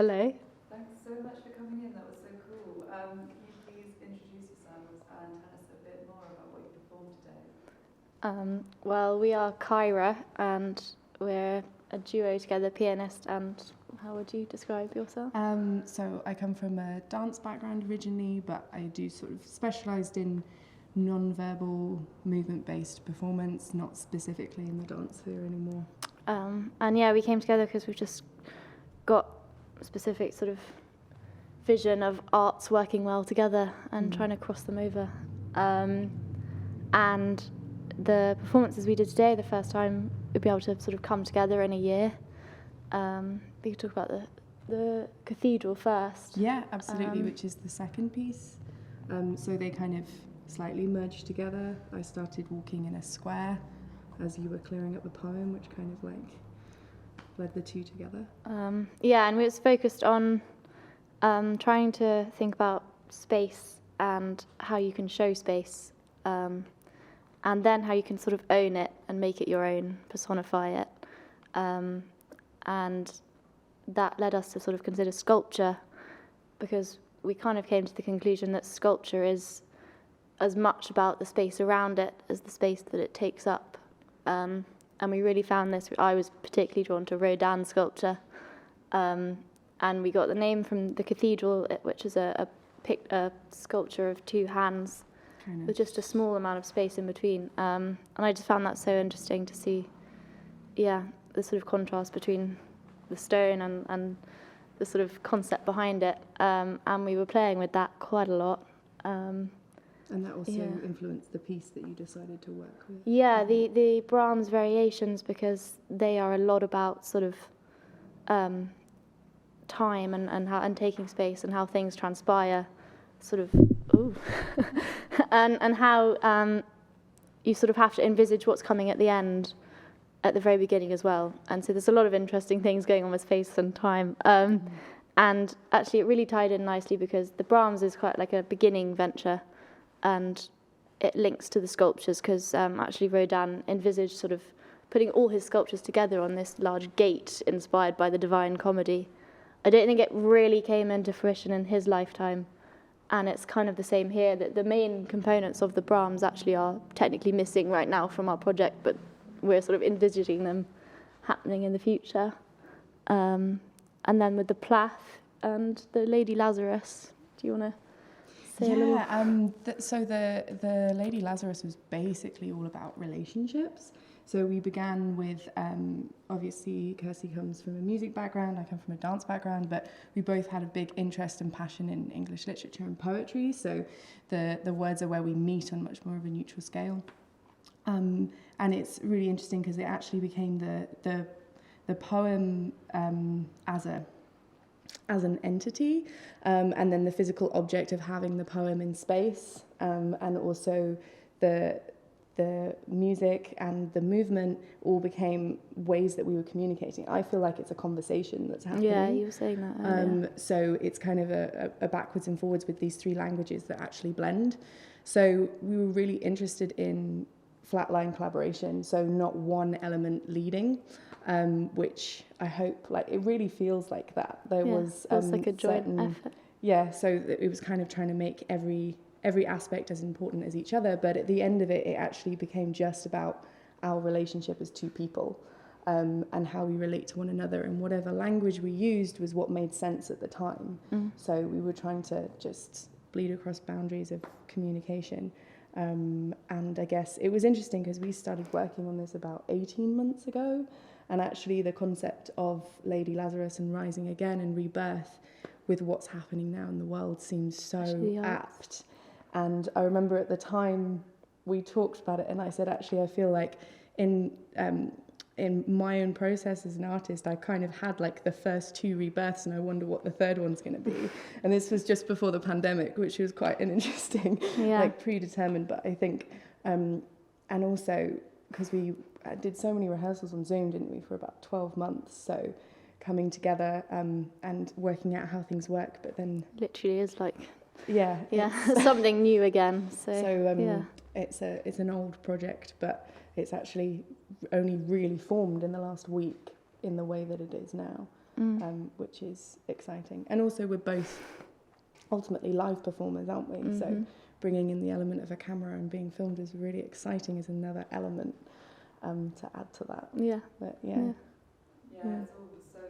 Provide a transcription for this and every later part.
Hello. Thanks so much for coming in. That was so cool. Can you please introduce yourselves and tell us a bit more about what you performed today? Well, we are Kaira, and we're a duo together, Pianist, and how would you describe yourself? So I come from a dance background originally, but I do sort of specialised in non-verbal movement-based performance, not specifically in the dance sphere anymore. And yeah, we came together because we've just got a specific sort of vision of arts working well together and trying to cross them over. And the performances we did today, the first time we'd be able to sort of come together in a year. We could talk about the cathedral first. Yeah, absolutely, which is the second piece. So they kind of slightly merged together. I started walking in a square as you were clearing up the poem, which kind of like led the two together. Yeah, and we was focused on trying to think about space and how you can show space, and then how you can sort of own it and make it your own, personify it. And that led us to sort of consider sculpture, because we kind of came to the conclusion that sculpture is as much about the space around it as the space that it takes up. And we really found this. I was particularly drawn to Rodin sculpture, and we got the name from the cathedral, which is a sculpture of two hands with just a small amount of space in between. And I just found that so interesting to see, the sort of contrast between the stone and the sort of concept behind it. And we were playing with that quite a lot. And that also influenced the piece that you decided to work with? Yeah, the Brahms Variations, because they are a lot about sort of time and taking space and how things transpire, sort of, and how you sort of have to envisage what's coming at the end, at the very beginning as well. And so there's a lot of interesting things going on with space and time. And actually it really tied in nicely because the Brahms is quite like a beginning venture, and it links to the sculptures because actually Rodin envisaged sort of putting all his sculptures together on this large gate inspired by the Divine Comedy. I don't think it really came into fruition in his lifetime, and it's kind of the same here, that the main components of the Brahms actually are technically missing right now from our project, but we're sort of envisaging them happening in the future. And then with the Plath and the Lady Lazarus, do you want to say a little? So the Lady Lazarus was basically all about relationships. So we began with, obviously, Kirsty comes from a music background, I come from a dance background, but we both had a big interest and passion in English literature and poetry. So the words are where we meet on much more of a neutral scale. And it's really interesting because it actually became the poem as an entity, and then the physical object of having the poem in space, and also the music and the movement all became ways that we were communicating. I feel like it's a conversation that's happening. Yeah, you were saying that earlier. So it's kind of a backwards and forwards with these three languages that actually blend. So we were really interested in flatline collaboration, so not one element leading, which I hope, like, it really feels like that. There was like a joint effort. Yeah, so it was kind of trying to make every aspect as important as each other, but at the end of it, it actually became just about our relationship as two people, and how we relate to one another, and whatever language we used was what made sense at the time. So we were trying to just bleed across boundaries of communication. And I guess it was interesting because we started working on this about 18 months ago, and actually the concept of Lady Lazarus and rising again and rebirth with what's happening now in the world seems so apt. And I remember at the time we talked about it, and I said, actually, I feel like in my own process as an artist, I kind of had like the first two rebirths, and I wonder what the third one's going to be. And this was just before the pandemic, which was quite an interesting, like, predetermined. But I think, and also because we did so many rehearsals on Zoom, didn't we, for about 12 months? So coming together and working out how things work, but then Literally is like it's something new again. So it's an old project, but it's actually only really formed in the last week in the way that it is now. which is exciting. And also we're both ultimately live performers, aren't we? So bringing in the element of a camera and being filmed is really exciting, is another element to add to that. Yeah. But Yeah, it's all so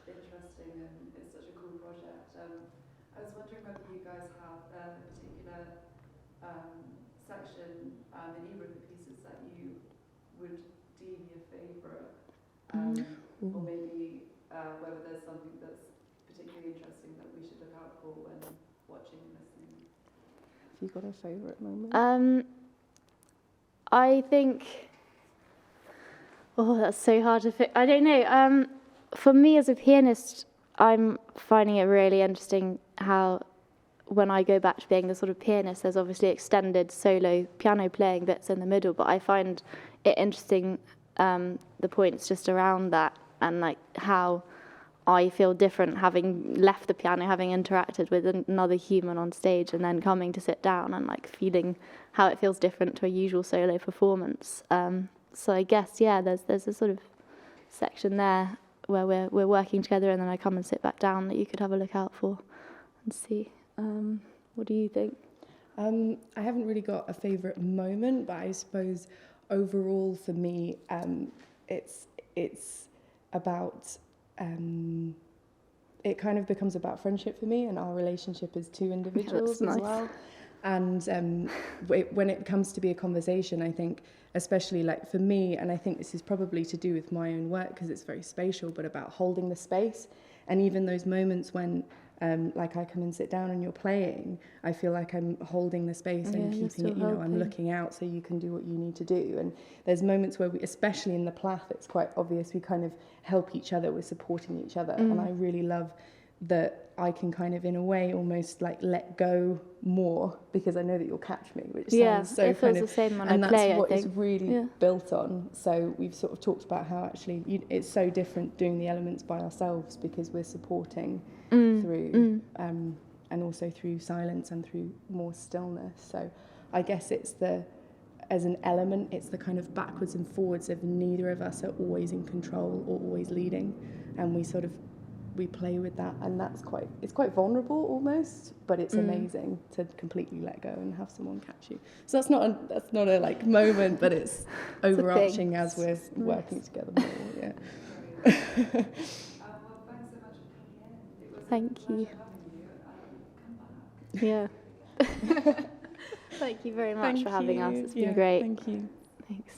interesting and it's such a cool project. I was wondering whether you guys have a particular section in either of the pieces that you would deem your favourite, or maybe whether there's something that's particularly interesting that we should look out for when watching and listening. Have you got a favourite moment? I think, that's so hard to pick. I don't know. For me as a pianist, I'm finding it really interesting how when I go back to being the sort of pianist, there's obviously extended solo piano playing bits in the middle, but I find it interesting the points just around that and like how I feel different having left the piano, having interacted with another human on stage and then coming to sit down and like feeling how it feels different to a usual solo performance. So I guess, there's a sort of section there where we're working together and then I come and sit back down that you could have a look out for and see. What do you think? I haven't really got a favourite moment, but I suppose overall for me, it's about, it kind of becomes about friendship for me, and our relationship as two individuals as well. And when it comes to be a conversation, I think, especially like for me, and I think this is probably to do with my own work because it's very spatial, but about holding the space. And even those moments when like I come and sit down and you're playing, I feel like I'm holding the space and keeping it, I'm looking out so you can do what you need to do. And there's moments where we, especially in the Plath, it's quite obvious we kind of help each other, we're supporting each other. And I really love that I can kind of in a way almost like let go more because I know that you'll catch me, which sounds so it feels the same when I play, that's what I think. it's really built on. So we've sort of talked about how actually it's so different doing the elements by ourselves because we're supporting through and also through silence and through more stillness. So I guess it's as an element, it's the kind of backwards and forwards of neither of us are always in control or always leading, and we play with that, and it's quite vulnerable almost, but it's amazing to completely let go and have someone catch you. So that's not a like moment, but it's overarching as we're working together more. Yeah. Well, thanks so much for coming in. It was Thank a pleasure you. having you. Come back. Yeah. Thank you very much for having us. It's been great. Thank you. Thanks.